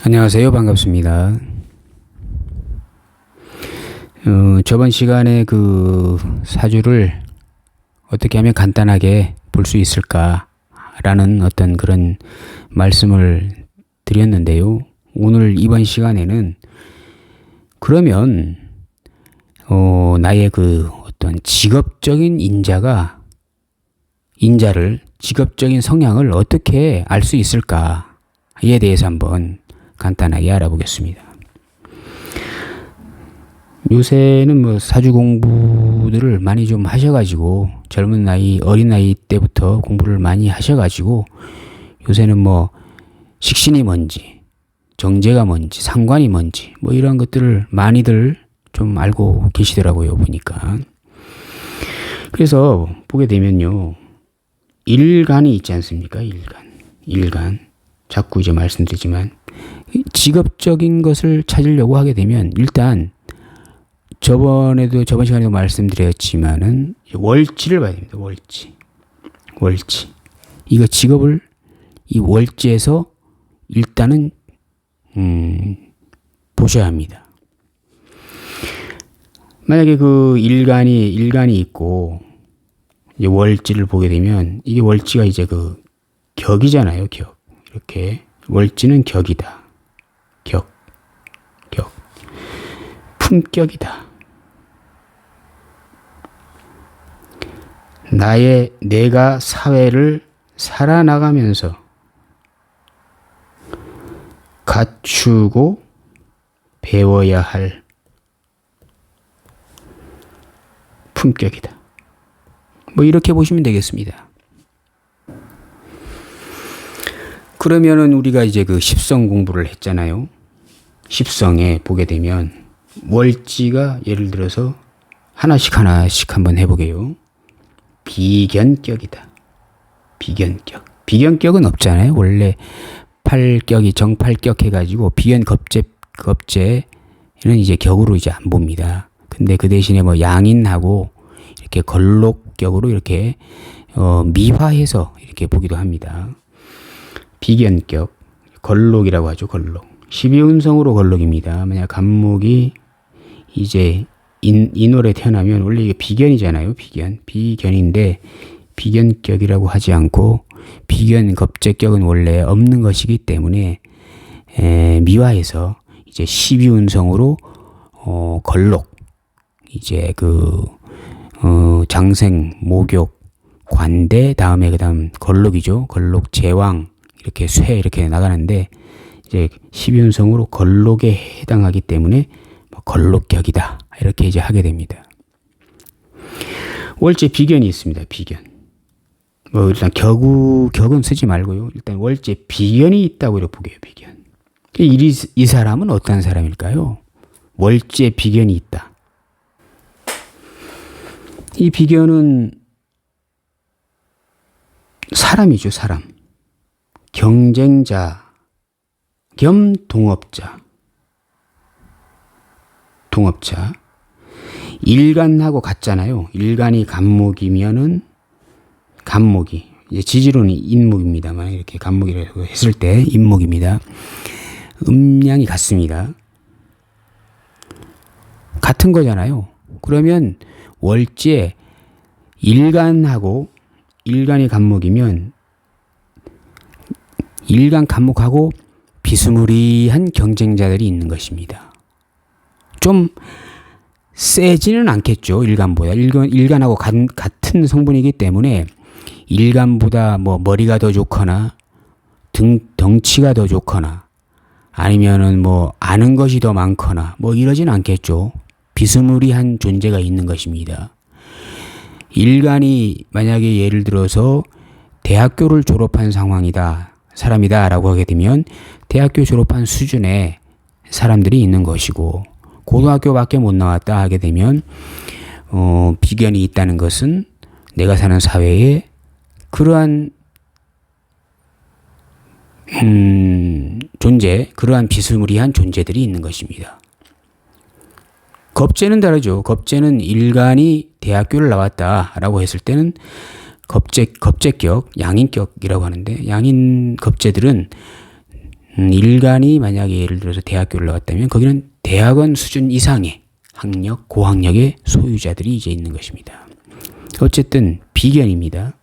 안녕하세요. 반갑습니다. 저번 시간에 그 사주를 어떻게 하면 간단하게 볼 수 있을까라는 어떤 그런 말씀을 드렸는데요. 오늘 이번 시간에는 그러면 나의 그 어떤 직업적인 인자를 직업적인 성향을 어떻게 알 수 있을까에 대해서 한번 간단하게 알아보겠습니다. 요새는 뭐 사주 공부들을 많이 좀 하셔가지고 어린 나이 때부터 공부를 많이 하셔가지고 요새는 뭐 식신이 뭔지, 정제가 뭔지, 상관이 뭔지 뭐 이런 것들을 많이들 좀 알고 계시더라고요, 보니까. 그래서 보게 되면요, 일간이 있지 않습니까? 일간. 자꾸 이제 말씀드리지만 직업적인 것을 찾으려고 하게 되면 일단 저번 시간에도 말씀드렸지만은 월지를 봐야 됩니다. 월지. 이거 직업을 이 월지에서 일단은 보셔야 합니다. 만약에 그 일간이 있고 이제 월지를 보게 되면 이게 월지가 이제 그 격이잖아요. 격. 이렇게 월지는 격이다. 격. 품격이다. 내가 사회를 살아나가면서 갖추고 배워야 할 품격이다. 뭐 이렇게 보시면 되겠습니다. 그러면은 우리가 이제 그 십성 공부를 했잖아요. 십성에 보게 되면 월지가 예를 들어서 하나씩 한번 해보게요. 비견격이다. 비견격은 없잖아요. 원래 팔격이 정팔격 해가지고 비견겁제는 이제 격으로 이제 안 봅니다. 근데 그 대신에 뭐 양인하고 이렇게 걸록격으로 이렇게 미화해서 이렇게 보기도 합니다. 비견격, 걸록이라고 하죠. 걸록. 12운성으로 걸록입니다. 만약 간목이 이제 인월에 태어나면 원래 이게 비견이잖아요. 비견인데 비견격이라고 하지 않고 비견겁제격은 원래 없는 것이기 때문에 미화해서 이제 12운성으로 걸록, 이제 장생, 목욕, 관대, 그다음 걸록이죠. 걸록, 제왕, 이렇게 쇠 이렇게 나가는데 이제 12운성으로 걸록에 해당하기 때문에 걸록격이다. 이렇게 이제 하게 됩니다. 월제 비견이 있습니다. 비견. 일단 격은 쓰지 말고요. 일단 월제 비견이 있다고 이렇게 보게요. 비견. 이 사람은 어떤 사람일까요? 월제 비견이 있다. 이 비견은 사람이죠. 사람. 경쟁자 겸 동업자. 일간하고 같잖아요. 일간이 간목이면은 간목이 이제 지지로는 인목입니다만 이렇게 간목이라고 했을 때 인목입니다. 음양이 같습니다. 같은 거잖아요. 그러면 월지에 일간이 간목이면 일간 간목하고 비스무리한 경쟁자들이 있는 것입니다. 좀 세지는 않겠죠. 일간보다. 일간하고 같은 성분이기 때문에 일간보다 뭐 머리가 더 좋거나 덩치가 더 좋거나 아니면은 뭐 아는 것이 더 많거나 뭐 이러진 않겠죠. 비스무리한 존재가 있는 것입니다. 일간이 만약에 예를 들어서 대학교를 졸업한 사람이다라고 하게 되면 대학교 졸업한 수준의 사람들이 있는 것이고 고등학교밖에 못 나왔다 하게 되면 비견이 있다는 것은 내가 사는 사회에 그러한 그러한 비스무리한 존재들이 있는 것입니다. 겁재는 다르죠. 겁재는 일간이 대학교를 나왔다라고 했을 때는 겁재격, 양인격이라고 하는데 양인 겁재들은 일간이 만약에 예를 들어서 대학교를 나왔다면 거기는 대학원 수준 이상의 학력, 고학력의 소유자들이 이제 있는 것입니다. 어쨌든 비견입니다.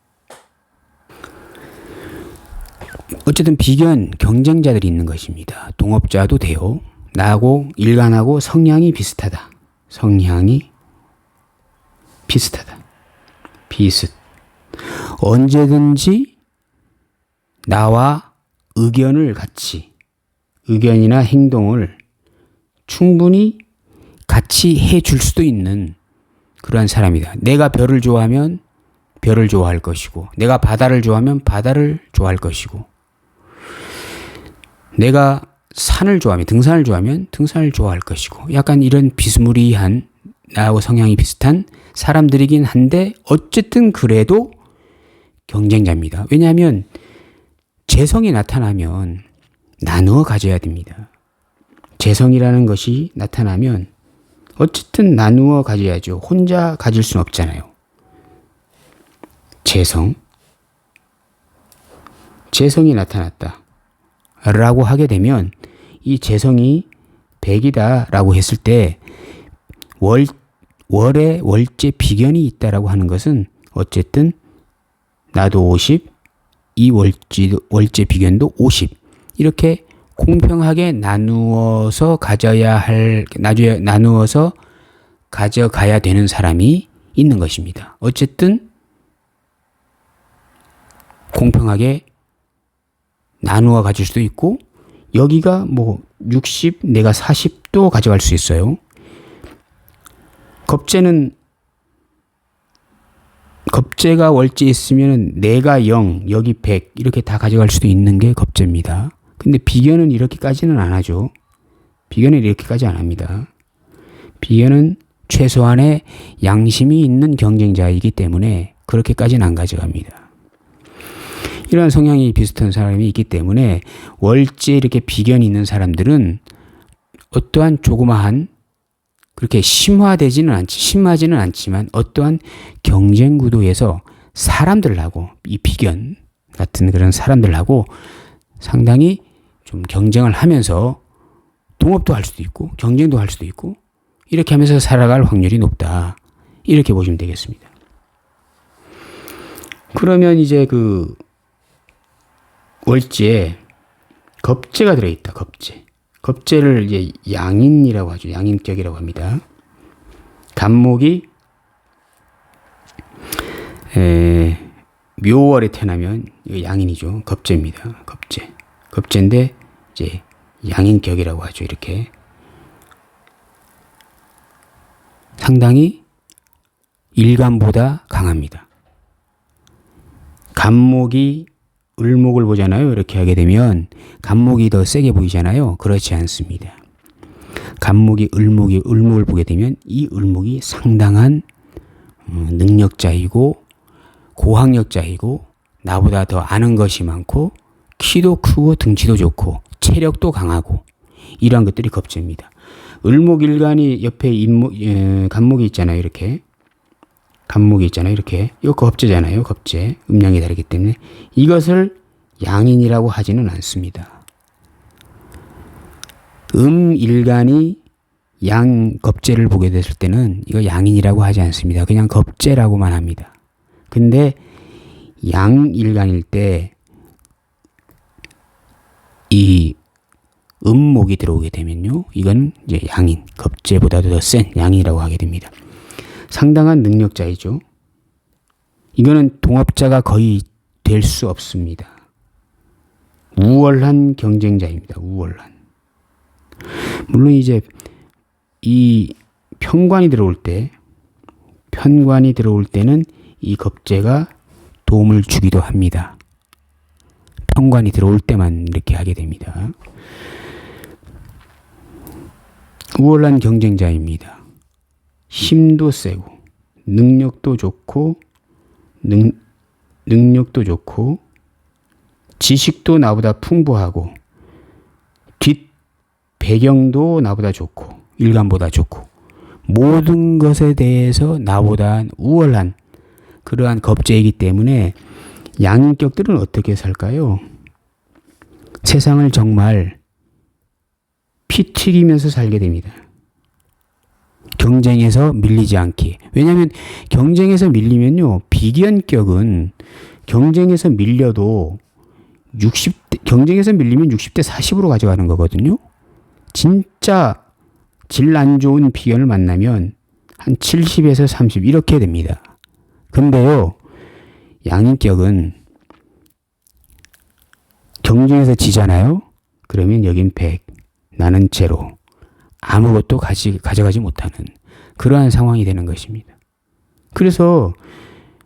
어쨌든 비견 경쟁자들이 있는 것입니다. 동업자도 돼요. 나하고 일간하고 성향이 비슷하다. 성향이 비슷하다. 비슷. 언제든지 나와 의견을 같이, 의견이나 행동을 충분히 같이 해줄 수도 있는 그러한 사람이다. 내가 별을 좋아하면 별을 좋아할 것이고, 내가 바다를 좋아하면 바다를 좋아할 것이고, 내가 산을 좋아하면, 등산을 좋아하면 등산을 좋아할 것이고, 약간 이런 비스무리한, 나하고 성향이 비슷한 사람들이긴 한데 어쨌든 그래도 경쟁자입니다. 왜냐하면 재성이 나타나면 나누어 가져야 됩니다. 재성이라는 것이 나타나면 어쨌든 나누어 가져야죠. 혼자 가질 수는 없잖아요. 재성이 나타났다 라고 하게 되면 이 재성이 100이다 라고 했을 때 월에 월제 비견이 있다라고 하는 것은 어쨌든 나도 50, 이 월제 비견도 50 이렇게 공평하게 나누어서 가져가야 되는 사람이 있는 것입니다. 어쨌든 공평하게 나누어 가질 수도 있고, 여기가 뭐 60, 내가 40도 가져갈 수 있어요. 겁재가 월제 있으면 내가 0, 여기 100 이렇게 다 가져갈 수도 있는 게 겁재입니다. 근데 비견은 이렇게까지는 안 하죠. 비견은 이렇게까지 안 합니다. 비견은 최소한의 양심이 있는 경쟁자이기 때문에 그렇게까지는 안 가져갑니다. 이러한 성향이 비슷한 사람이 있기 때문에 월제 이렇게 비견이 있는 사람들은 어떠한 조그마한, 그렇게 심하지는 않지만 어떠한 경쟁 구도에서 사람들하고, 이 비견 같은 그런 사람들하고 상당히 좀 경쟁을 하면서 동업도 할 수도 있고 경쟁도 할 수도 있고 이렇게 하면서 살아갈 확률이 높다. 이렇게 보시면 되겠습니다. 그러면 이제 그 월지에 겁재가 들어있다. 겁재를 이제 양인이라고 하죠. 양인격이라고 합니다. 간목이 묘월에 태어나면 이거 양인이죠. 겁재입니다. 겁재인데 이제 양인격이라고 하죠. 이렇게 상당히 일간보다 강합니다. 간목이 을목을 보잖아요. 이렇게 하게 되면 간목이 더 세게 보이잖아요. 그렇지 않습니다. 간목이 을목을 보게 되면 이 을목이 상당한 능력자이고 고학력자이고 나보다 더 아는 것이 많고 키도 크고 등치도 좋고 체력도 강하고 이러한 것들이 겁재입니다. 을목일간이 옆에 간목이 있잖아요. 이렇게 간목이 있잖아요. 이렇게 이거 겁재잖아요. 겁재. 음양이 다르기 때문에 이것을 양인이라고 하지는 않습니다. 일간이 양 겁재를 보게 됐을 때는 이거 양인이라고 하지 않습니다. 그냥 겁재라고만 합니다. 근데 양일간일 때 이 음목이 들어오게 되면요. 이건 이제 양인, 겁재보다도 더 센 양인이라고 하게 됩니다. 상당한 능력자이죠. 이거는 동업자가 거의 될 수 없습니다. 우월한 경쟁자입니다. 우월한. 물론 이제 이 편관이 들어올 때는 이 겁재가 도움을 주기도 합니다. 편관이 들어올 때만 이렇게 하게 됩니다. 우월한 경쟁자입니다. 힘도 세고 능력도 좋고 지식도 나보다 풍부하고 뒷 배경도 나보다 좋고 일간보다 좋고 모든 것에 대해서 나보다 우월한 그러한 겁재이기 때문에 양인격들은 어떻게 살까요? 세상을 정말 피 튀기면서 살게 됩니다. 경쟁에서 밀리지 않기. 왜냐하면 경쟁에서 밀리면요, 비견격은 경쟁에서 밀려도 경쟁에서 밀리면 60대 40으로 가져가는 거거든요. 진짜 질 안 좋은 비견을 만나면 한 70에서 30 이렇게 됩니다. 근데요, 양인격은 경쟁에서 지잖아요. 그러면 여긴 100, 나는 제로. 아무것도 가져가지 못하는 그러한 상황이 되는 것입니다. 그래서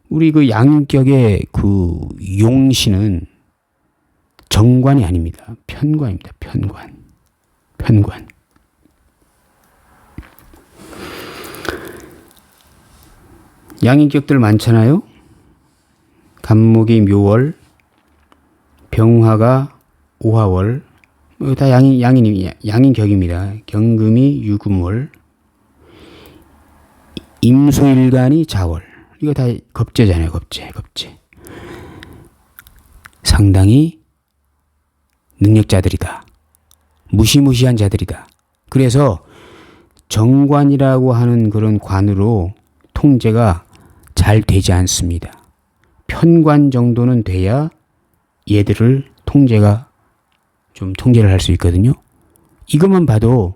우리 그 양인격의 그 용신은 정관이 아닙니다. 편관입니다. 편관. 양인격들 많잖아요. 간목이 묘월, 병화가 오화월, 다 양인격입니다. 경금이 유금월, 임수일간이 자월. 이거 다 겁재잖아요. 겁재. 상당히 능력자들이다. 무시무시한 자들이다. 그래서 정관이라고 하는 그런 관으로 통제가 잘 되지 않습니다. 편관 정도는 돼야 얘들을 통제를 할 수 있거든요. 이것만 봐도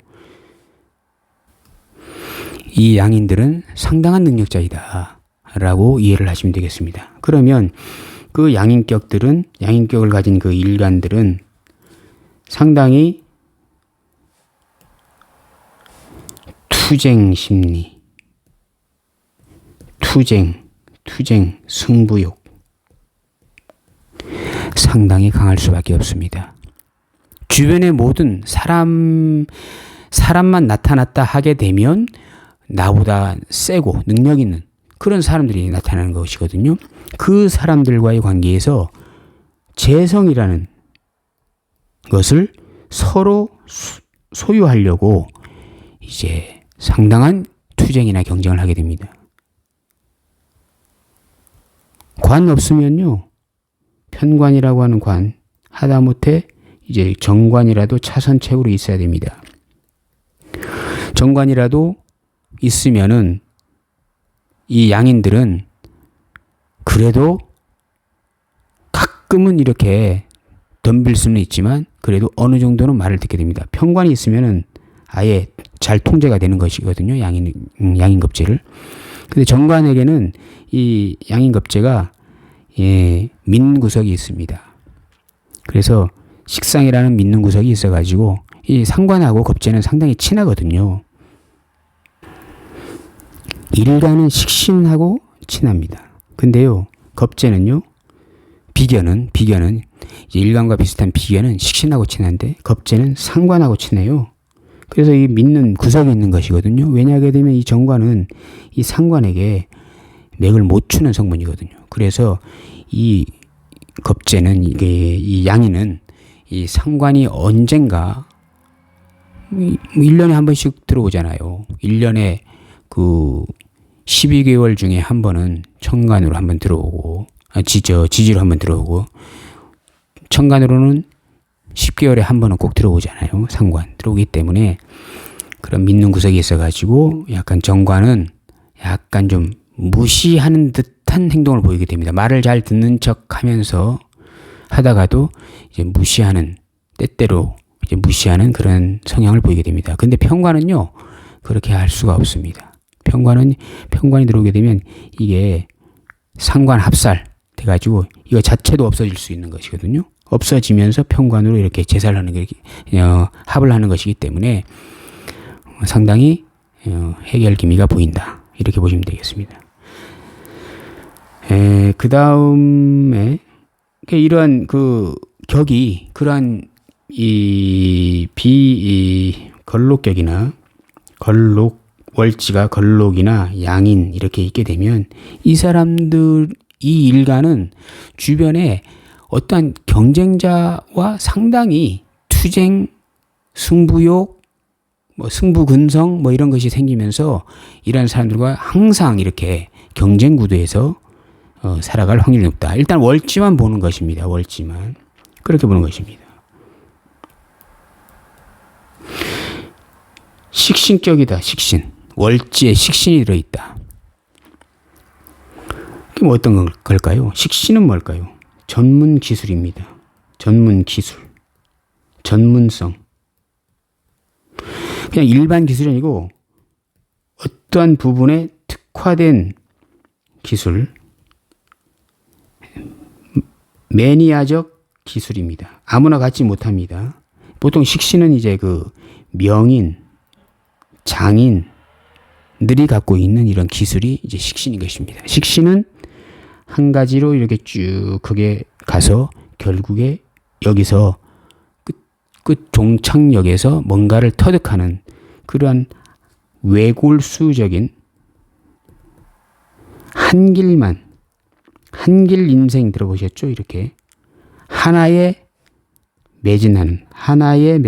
이 양인들은 상당한 능력자이다 라고 이해를 하시면 되겠습니다. 그러면 그 양인격을 가진 그 일간들은 상당히 투쟁 심리, 승부욕 상당히 강할 수밖에 없습니다. 주변의 모든 사람만 나타났다 하게 되면 나보다 세고 능력 있는 그런 사람들이 나타나는 것이거든요. 그 사람들과의 관계에서 재성이라는 것을 서로 소유하려고 이제 상당한 투쟁이나 경쟁을 하게 됩니다. 관 없으면요, 편관이라고 하는 관, 하다못해 이제 정관이라도 차선책으로 있어야 됩니다. 정관이라도 있으면은 이 양인들은 그래도 가끔은 이렇게 덤빌 수는 있지만 그래도 어느 정도는 말을 듣게 됩니다. 편관이 있으면은 아예 잘 통제가 되는 것이거든요. 양인겁제를. 근데 정관에게는 이 양인겁제가 믿는 구석이 있습니다. 그래서 식상이라는 믿는 구석이 있어가지고 이 상관하고 겁제는 상당히 친하거든요. 일간은 식신하고 친합니다. 근데요, 겁제는요, 비견은 이제 일간과 비슷한 비견은 식신하고 친한데 겁제는 상관하고 친해요. 그래서 이 믿는 구석이 있는 것이거든요. 왜냐하게 되면 이 정관은 이 상관에게 맥을 못 추는 성분이거든요. 그래서 이 겁제는 이 양인은 이 상관이 언젠가 1년에 한 번씩 들어오잖아요. 1년에 그 12개월 중에 한 번은 천간으로 한 번 들어오고 지지로 한 번 들어오고 천간으로는 10개월에 한 번은 꼭 들어오잖아요. 상관 들어오기 때문에 그런 믿는 구석이 있어가지고 약간 정관은 약간 좀 무시하는 듯한 행동을 보이게 됩니다. 말을 잘 듣는 척하면서 하다가도 이제 때때로 이제 무시하는 그런 성향을 보이게 됩니다. 근데 편관은요, 그렇게 할 수가 없습니다. 편관이 들어오게 되면 이게 상관 합살 돼가지고 이거 자체도 없어질 수 있는 것이거든요. 없어지면서 편관으로 이렇게 제사를 하는 게 합을 하는 것이기 때문에 상당히 해결 기미가 보인다. 이렇게 보시면 되겠습니다. 그 다음에 이러한 그 격이 그러한 이 걸록격이나 월지가 걸록이나 양인 이렇게 있게 되면 이 일간은 주변에 어떠한 경쟁자와 상당히 투쟁, 승부욕, 승부근성 이런 것이 생기면서 이런 사람들과 항상 이렇게 경쟁 구도에서 살아갈 확률이 높다. 일단 월지만 보는 것입니다. 월지만. 그렇게 보는 것입니다. 식신격이다. 식신. 월지에 식신이 들어있다. 그럼 어떤 걸까요? 식신은 뭘까요? 전문 기술입니다. 전문 기술. 전문성. 그냥 일반 기술이 아니고 어떠한 부분에 특화된 기술. 매니아적 기술입니다. 아무나 갖지 못합니다. 보통 식신은 이제 그 명인, 장인들이 갖고 있는 이런 기술이 이제 식신인 것입니다. 식신은 한 가지로 이렇게 쭉 크게 가서 결국에 여기서 끝 종착역에서 뭔가를 터득하는 그러한 외골수적인 한길 인생 들어보셨죠? 이렇게 하나에 매진하는, 하나에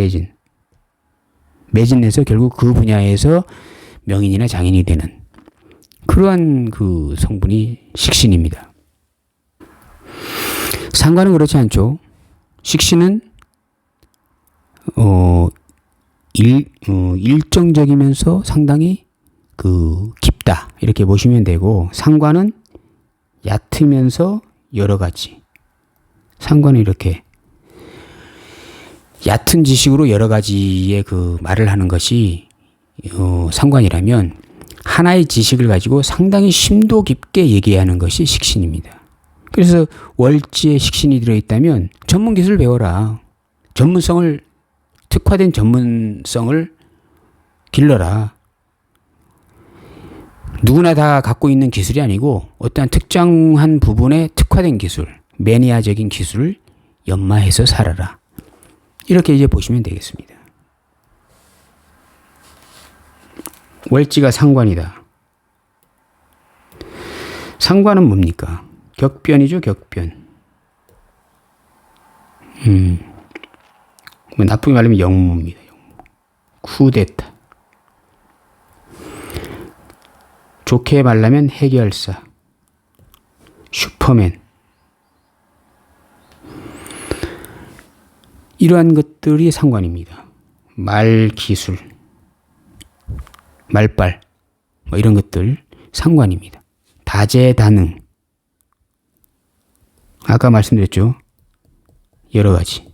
매진해서 결국 그 분야에서 명인이나 장인이 되는 그러한 그 성분이 식신입니다. 상관은 그렇지 않죠. 식신은 일정적이면서 상당히 그 깊다 이렇게 보시면 되고, 상관은 얕으면서 여러 가지. 상관은 이렇게 얕은 지식으로 여러 가지의 그 말을 하는 것이 상관이라면, 하나의 지식을 가지고 상당히 심도 깊게 얘기하는 것이 식신입니다. 그래서 월지에 식신이 들어있다면 전문 기술을 배워라. 특화된 전문성을 길러라. 누구나 다 갖고 있는 기술이 아니고 어떠한 특정한 부분에 특화된 기술, 매니아적인 기술을 연마해서 살아라. 이렇게 이제 보시면 되겠습니다. 월지가 상관이다. 상관은 뭡니까? 격변이죠, 격변. 나쁘게 말하면 역모입니다. 역모. 쿠데타. 좋게 말하면 해결사. 슈퍼맨. 이러한 것들이 상관입니다. 말기술, 말빨, 뭐 이런 것들 상관입니다. 다재다능. 아까 말씀드렸죠. 여러 가지.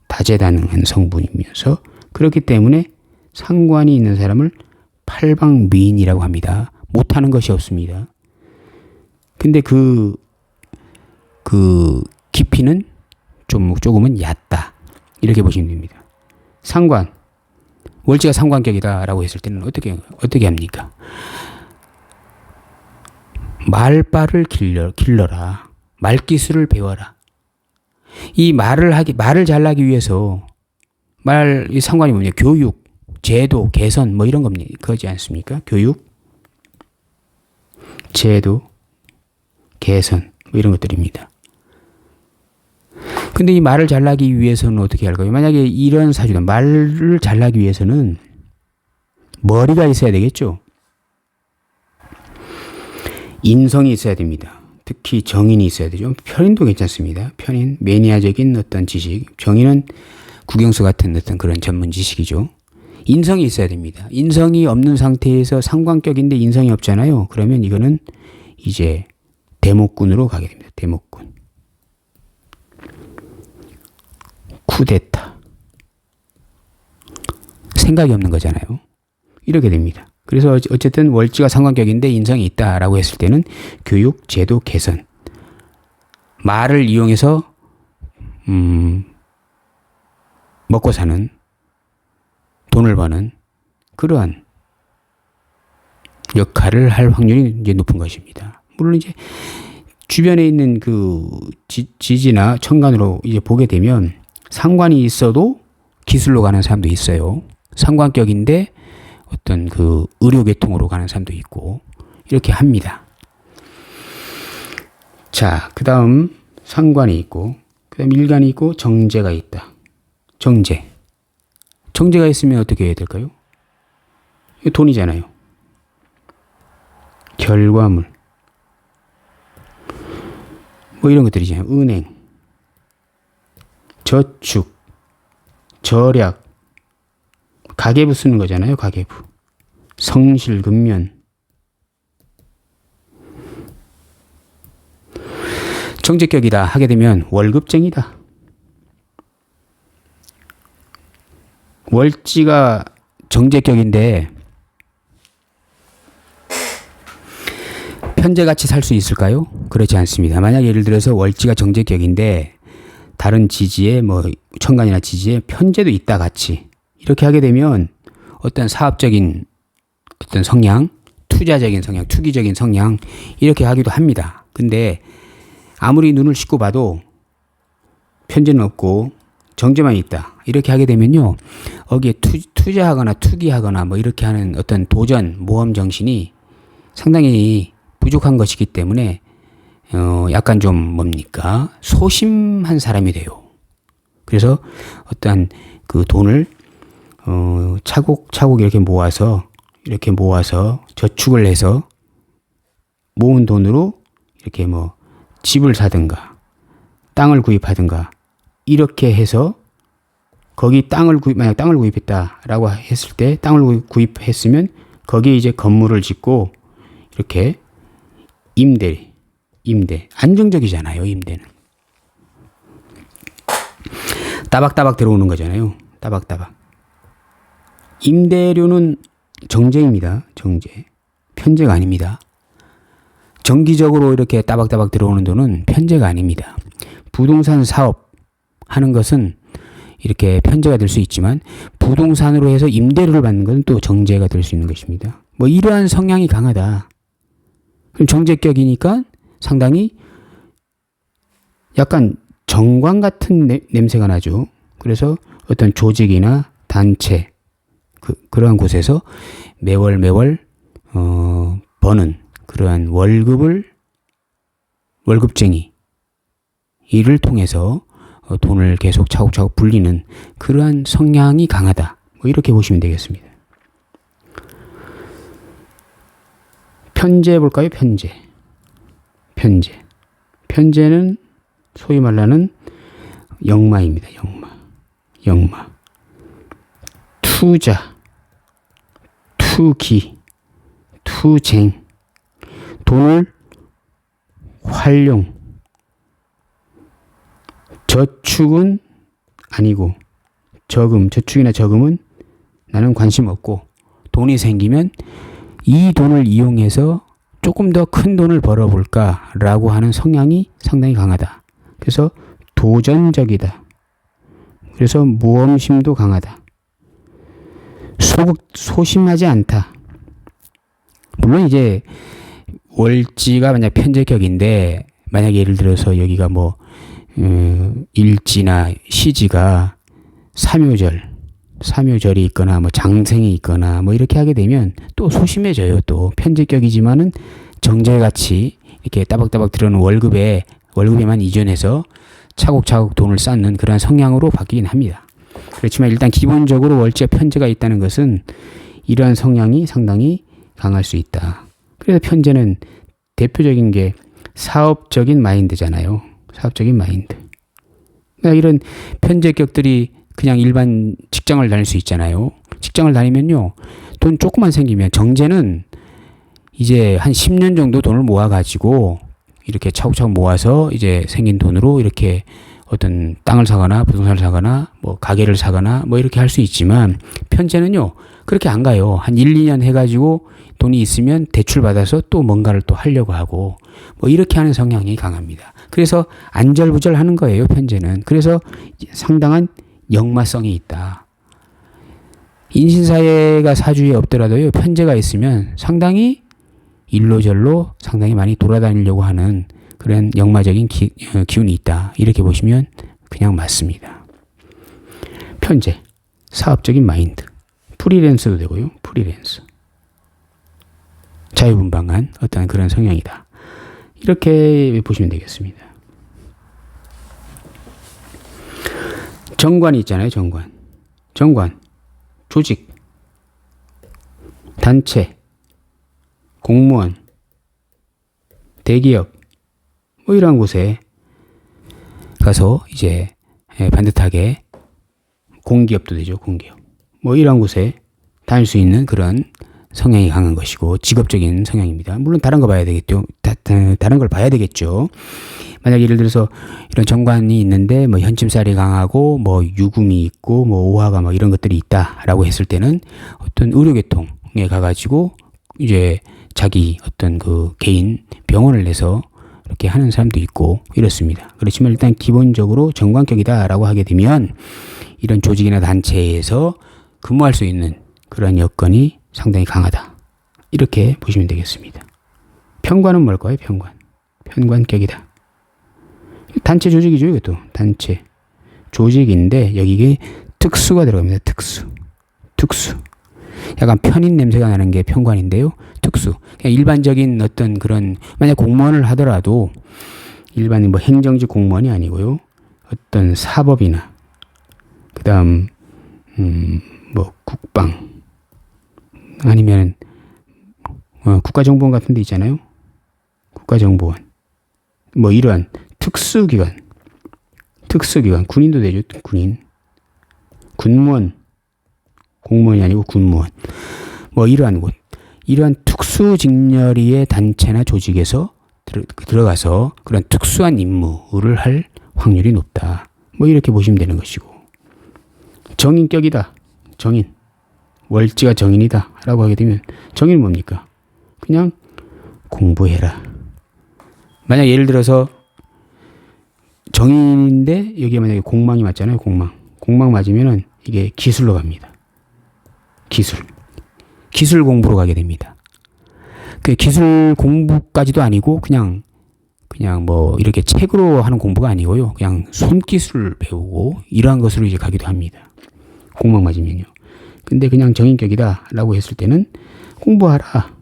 다재다능한 성분이면서, 그렇기 때문에 상관이 있는 사람을 팔방미인이라고 합니다. 못하는 것이 없습니다. 근데 그 깊이는 조금은 얕다. 이렇게 보시면 됩니다. 상관. 월지가 상관격이다라고 했을 때는 어떻게 합니까? 말빨을 길러라. 말기술을 배워라. 이 말을 잘하기 위해서 이 상관이 뭐냐? 교육, 제도, 개선 뭐 이런 겁니다. 그러지 않습니까? 교육, 제도, 개선 뭐 이런 것들입니다. 근데 이 말을 잘하기 위해서는 어떻게 할까요? 만약에 이런 사주다. 말을 잘하기 위해서는 머리가 있어야 되겠죠. 인성이 있어야 됩니다. 특히 정인이 있어야 되죠. 편인도 괜찮습니다. 편인, 매니아적인 어떤 지식. 정인은 국영수 같은 어떤 그런 전문 지식이죠. 인성이 있어야 됩니다. 인성이 없는 상태에서 상관격인데 인성이 없잖아요. 그러면 이거는 이제 대목군으로 가게 됩니다. 대목군. 쿠데타. 생각이 없는 거잖아요. 이렇게 됩니다. 그래서 어쨌든 월지가 상관격인데 인성이 있다라고 했을 때는 교육, 제도, 개선. 말을 이용해서 먹고 사는, 돈을 버는 그러한 역할을 할 확률이 이제 높은 것입니다. 물론 이제 주변에 있는 그 지지나 천간으로 이제 보게 되면 상관이 있어도 기술로 가는 사람도 있어요. 상관격인데 어떤 그 의료계통으로 가는 사람도 있고 이렇게 합니다. 자, 그 다음 상관이 있고, 그 다음 일간이 있고, 정제가 있다. 정제가 있으면 어떻게 해야 될까요? 이거 돈이잖아요. 결과물. 뭐 이런 것들이잖아요. 은행, 저축, 절약, 가계부 쓰는 거잖아요. 가계부. 성실, 근면. 정제격이다 하게 되면 월급쟁이다. 월지가 정제격인데 편제같이 살 수 있을까요? 그렇지 않습니다. 만약 예를 들어서 월지가 정제격인데 다른 지지에 뭐 천간이나 지지에 편제도 있다 같이 이렇게 하게 되면 어떤 사업적인 어떤 성향, 투자적인 성향, 투기적인 성향 이렇게 하기도 합니다. 근데 아무리 눈을 씻고 봐도 편제는 없고 정제만 있다. 이렇게 하게 되면요. 거기에 투자하거나 투기하거나 뭐 이렇게 하는 어떤 도전, 모험 정신이 상당히 부족한 것이기 때문에 약간 좀 뭡니까? 소심한 사람이 돼요. 그래서 어떠한 그 돈을 차곡차곡 이렇게 모아서 저축을 해서 모은 돈으로 이렇게 뭐 집을 사든가 땅을 구입하든가 이렇게 해서 거기 만약 땅을 구입했다라고 했을 때 땅을 구입했으면 거기에 이제 건물을 짓고 이렇게 임대 안정적이잖아요. 임대는 따박따박 들어오는 거잖아요. 따박따박. 임대료는 정제입니다. 정제. 편제가 아닙니다. 정기적으로 이렇게 따박따박 들어오는 돈은 편제가 아닙니다. 부동산 사업 하는 것은 이렇게 편제가 될 수 있지만 부동산으로 해서 임대료를 받는 것은 또 정제가 될 수 있는 것입니다. 뭐 이러한 성향이 강하다. 그럼 정제격이니까 상당히 약간 정관 같은 냄새가 나죠. 그래서 어떤 조직이나 단체 그러한 곳에서 매월 버는 그러한 월급쟁이 일을 통해서 돈을 계속 차곡차곡 불리는 그러한 성향이 강하다. 뭐 이렇게 보시면 되겠습니다. 편제 볼까요? 편제는 소위 말하는 역마입니다. 역마. 투자, 투기, 투쟁, 돈을 활용, 저축은 아니고 저축이나 저금은 나는 관심 없고 돈이 생기면 이 돈을 이용해서 조금 더 큰 돈을 벌어볼까라고 하는 성향이 상당히 강하다. 그래서 도전적이다. 그래서 모험심도 강하다. 소심하지 않다. 물론 이제 월지가 만약 편제격인데 만약 예를 들어서 여기가 뭐 일지나 시지가 삼요절이 있거나 뭐 장생이 있거나 뭐 이렇게 하게 되면 또 소심해져요. 또 편제격이지만은 정제같이 이렇게 따박따박 들어오는 월급에만 이전해서 차곡차곡 돈을 쌓는 그런 성향으로 바뀌긴 합니다. 그렇지만 일단 기본적으로 월지와 편제가 있다는 것은 이러한 성향이 상당히 강할 수 있다. 그래서 편제는 대표적인 게 사업적인 마인드잖아요. 사업적인 마인드. 그러니까 이런 편제격들이 그냥 일반 직장을 다닐 수 있잖아요. 직장을 다니면요. 돈 조금만 생기면 정제는 이제 한 10년 정도 돈을 모아가지고 이렇게 차곡차곡 모아서 이제 생긴 돈으로 이렇게 어떤 땅을 사거나 부동산을 사거나 뭐 가게를 사거나 뭐 이렇게 할 수 있지만 편제는요. 그렇게 안 가요. 한 1, 2년 해가지고 돈이 있으면 대출 받아서 또 뭔가를 또 하려고 하고 뭐 이렇게 하는 성향이 강합니다. 그래서 안절부절하는 거예요. 편제는. 그래서 상당한 역마성이 있다. 인신사회가 사주에 없더라도요. 편제가 있으면 상당히 일로절로 상당히 많이 돌아다니려고 하는 그런 역마적인 기운이 있다. 이렇게 보시면 그냥 맞습니다. 편제, 사업적인 마인드, 프리랜서도 되고요. 프리랜서. 자유분방한 어떤 그런 성향이다. 이렇게 보시면 되겠습니다. 정관이 있잖아요. 정관, 조직, 단체, 공무원, 대기업 뭐 이러한 곳에 가서 이제 반듯하게 공기업도 되죠. 공기업. 뭐 이런 곳에 다닐 수 있는 그런 성향이 강한 것이고 직업적인 성향입니다. 물론 다른 거 봐야 되겠죠. 다른 걸 봐야 되겠죠. 만약 예를 들어서 이런 정관이 있는데 뭐 현침살이 강하고 뭐 유금이 있고 뭐 오화가 뭐 이런 것들이 있다라고 했을 때는 어떤 의료계통에 가가지고 이제 자기 어떤 그 개인 병원을 내서 이렇게 하는 사람도 있고 이렇습니다. 그렇지만 일단 기본적으로 정관격이다라고 하게 되면 이런 조직이나 단체에서 근무할 수 있는 그런 여건이 상당히 강하다. 이렇게 보시면 되겠습니다. 편관은 뭘까요? 편관격이다. 단체 조직이죠. 이것도 단체 조직인데 여기에 특수가 들어갑니다. 특수. 약간 편인 냄새가 나는 게 편관인데요. 특수. 그냥 일반적인 어떤 그런 만약 공무원을 하더라도 일반인 뭐 행정직 공무원이 아니고요. 어떤 사법이나 그다음 뭐 국방 아니면 국가정보원 같은 데 있잖아요. 국가정보원 뭐 이러한 특수기관 군인도 되죠. 군무원 공무원이 아니고 군무원 뭐 이러한 곳 이러한 특수직렬의의 단체나 조직에서 들어가서 그런 특수한 임무를 할 확률이 높다. 뭐 이렇게 보시면 되는 것이고 정인격이다. 정인 월지가 정인이다 라고 하게 되면 정인은 뭡니까? 그냥 공부해라. 만약 예를 들어서 정인인데 여기에 만약에 공망이 맞잖아요. 공망 맞으면은 이게 기술로 갑니다. 기술 공부로 가게 됩니다. 그 기술 공부까지도 아니고 그냥 뭐 이렇게 책으로 하는 공부가 아니고요. 그냥 손기술 배우고 이러한 것으로 이제 가기도 합니다. 공망 맞으면요. 근데 그냥 정인격이다 라고 했을 때는 공부하라.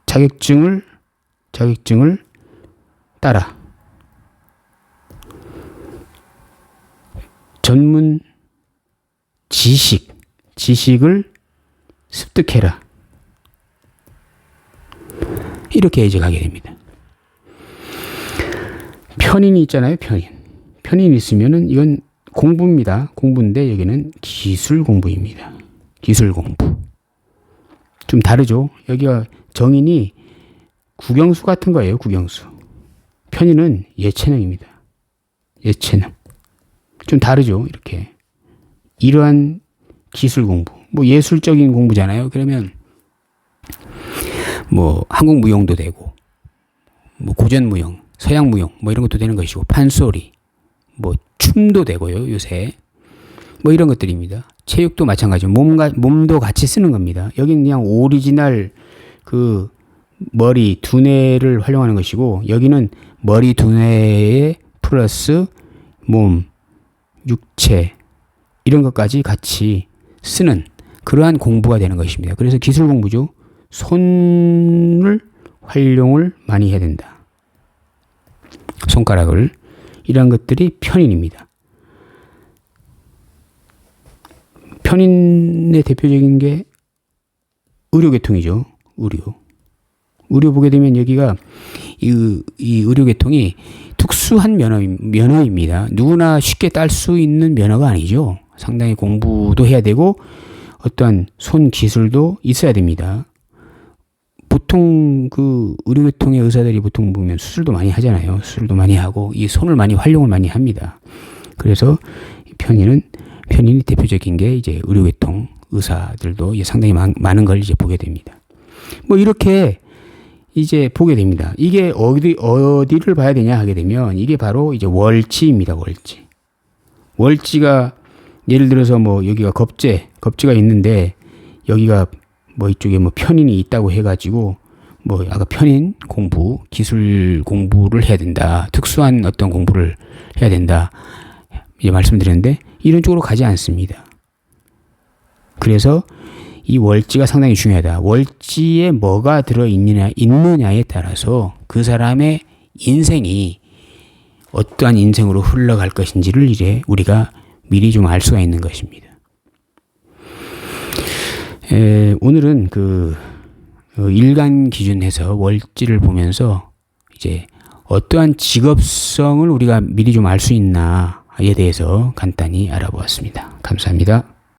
자격증을 따라. 전문 지식을 습득해라. 이렇게 이제 가게 됩니다. 편인이 있잖아요. 편인이 있으면은 이건 공부입니다. 공부인데 여기는 기술 공부입니다. 기술 공부. 좀 다르죠. 여기가 정인이 국영수 같은 거예요. 국영수. 편인은 예체능입니다. 예체능. 좀 다르죠. 이렇게. 이러한 기술 공부. 뭐 예술적인 공부잖아요. 그러면 뭐 한국 무용도 되고 뭐 고전 무용, 서양 무용 뭐 이런 것도 되는 것이고 판소리, 뭐 춤도 되고요. 요새 뭐 이런 것들입니다. 체육도 마찬가지로 몸도 같이 쓰는 겁니다. 여기는 그냥 오리지널 그 머리 두뇌를 활용하는 것이고 여기는 머리 두뇌에 플러스 몸, 육체 이런 것까지 같이 쓰는 그러한 공부가 되는 것입니다. 그래서 기술 공부죠. 손을 활용을 많이 해야 된다. 손가락을. 이러한 것들이 편인입니다. 편인의 대표적인 게 의료계통이죠. 의료 보게 되면 여기가 이 의료계통이 특수한 면허입니다. 누구나 쉽게 딸 수 있는 면허가 아니죠. 상당히 공부도 해야 되고 어떠한 손 기술도 있어야 됩니다. 보통 그 의료계통의 의사들이 보통 보면 수술도 많이 하잖아요. 수술도 많이 하고 이 손을 많이 활용을 많이 합니다. 그래서 편인이 대표적인 게 이제 의료계통 의사들도 이제 상당히 많은 걸 이제 보게 됩니다. 뭐 이렇게 이제 보게 됩니다. 이게 어디를 봐야 되냐 하게 되면 이게 바로 이제 월지입니다. 월지가 예를 들어서 뭐 여기가 겁재가 있는데 여기가 뭐 이쪽에 뭐 편인이 있다고 해가지고 뭐 아까 편인 공부, 기술 공부를 해야 된다. 특수한 어떤 공부를 해야 된다. 이제 말씀드렸는데 이런 쪽으로 가지 않습니다. 그래서 이 월지가 상당히 중요하다. 월지에 뭐가 있느냐에 따라서 그 사람의 인생이 어떠한 인생으로 흘러갈 것인지를 이제 우리가 미리 좀 알 수가 있는 것입니다. 오늘은 그 일간 기준에서 월지를 보면서 이제 어떠한 직업성을 우리가 미리 좀 알 수 있나에 대해서 간단히 알아보았습니다. 감사합니다.